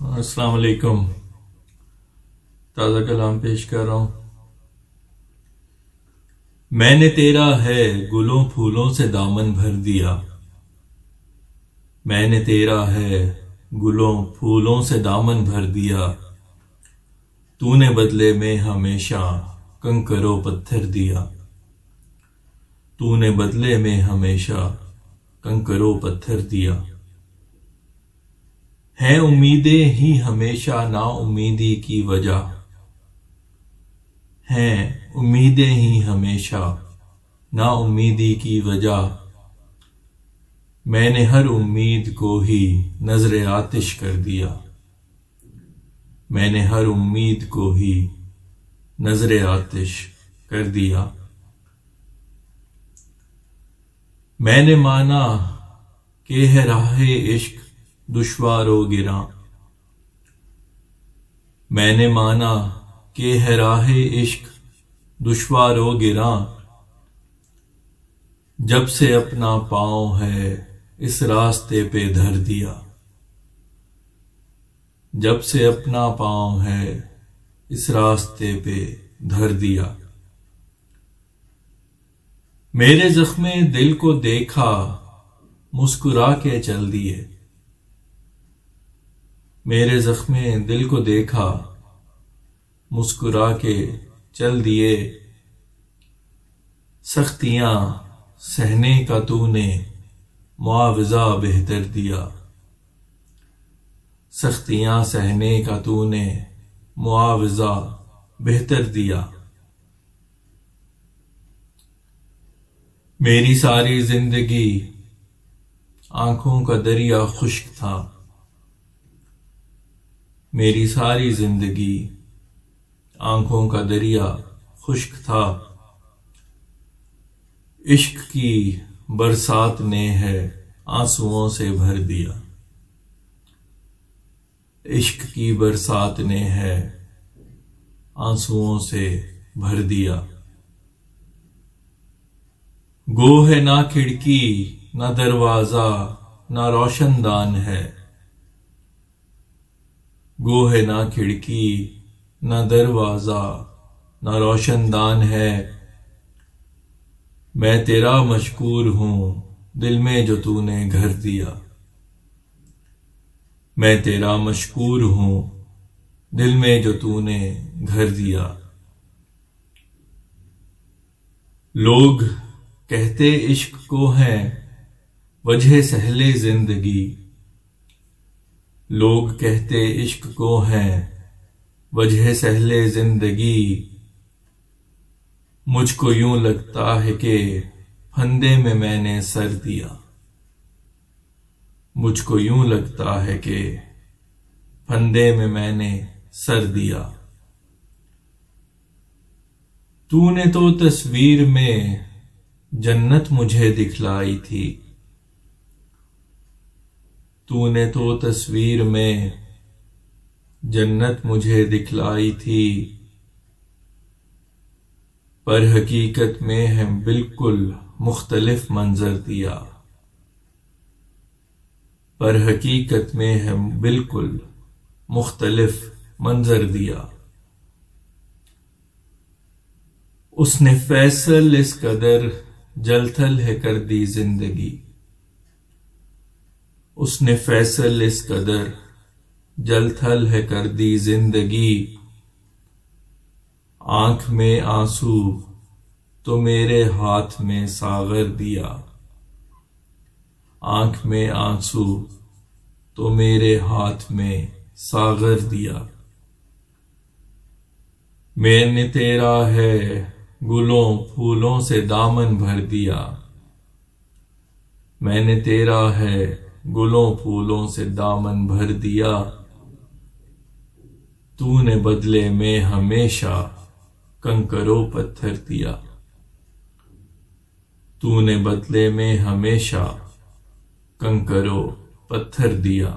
السلام علیکم۔ تازہ کلام پیش کر رہا ہوں۔ میں نے تیرا ہے گلوں پھولوں سے دامن بھر دیا، میں نے تیرا ہے گلوں پھولوں سے دامن بھر دیا، تو نے بدلے میں ہمیشہ کنکر و پتھر دیا، تو نے بدلے میں ہمیشہ کنکر و پتھر دیا۔ ہیں امیدیں ہی ہمیشہ نا امیدی کی وجہ، ہیں امیدیں ہی ہمیشہ نا امیدی کی وجہ، میں نے ہر امید کو ہی نذر آتش کر دیا، میں نے ہر امید کو ہی نذر آتش کر دیا۔ میں نے مانا کہ ہے راہ عشق دشوار و گراں، میں نے مانا کہ ہے راہ عشق دشوار و گراں، جب سے اپنا پاؤں ہے اس راستے پہ دھر دیا، جب سے اپنا پاؤں ہے اس راستے پہ دھر دیا۔ میرے زخم دل کو دیکھا مسکرا کے چل دیے، میرے زخم دل کو دیکھا مسکرا کے چل دیے، سختیاں سہنے کا تو نے معاوضہ بہتر دیا، سختیاں سہنے کا تو نے معاوضہ بہتر دیا۔ میری ساری زندگی آنکھوں کا دریا خشک تھا، میری ساری زندگی آنکھوں کا دریا خشک تھا، عشق کی برسات نے ہے آنسوؤں سے بھر دیا، عشق کی برسات نے ہے آنسوؤں سے بھر دیا۔ گو ہے نہ کھڑکی نہ دروازہ نہ روشن دان ہے، گو ہے نہ کھڑکی نہ دروازہ نہ روشن دان ہے، میں تیرا مشکور ہوں دل میں جو تو نے گھر دیا، میں تیرا مشکور ہوں دل میں جو تو نے گھر دیا۔ لوگ کہتے عشق کو ہے وجہ سہل زندگی، لوگ کہتے عشق کو ہے وجہ سہل زندگی، مجھ کو یوں لگتا ہے کہ پھندے میں نے سر دیا، مجھ کو یوں لگتا ہے کہ پھندے میں نے سر دیا۔ تو نے تو تصویر میں جنت مجھے دکھلائی تھی، تو نے تو تصویر میں جنت مجھے دکھلائی تھی، پر حقیقت میں ہے بالکل مختلف منظر دیا، پر حقیقت میں ہے بالکل مختلف منظر دیا۔ اس نے فیصل اس قدر جل تھل ہے کر دی زندگی، اس نے فیصل اس قدر جل تھل ہے کر دی زندگی، آنکھ میں آنسو تو میرے ہاتھ میں ساغر دیا، آنکھ میں آنسو تو میرے ہاتھ میں ساغر دیا۔ میں نے تیرا ہے گلوں پھولوں سے دامن بھر دیا، میں نے تیرا ہے گلوں پھولوں سے دامن بھر دیا، تو نے بدلے میں ہمیشہ کنکر و پتھر دیا، تو نے بدلے میں ہمیشہ کنکر و پتھر دیا۔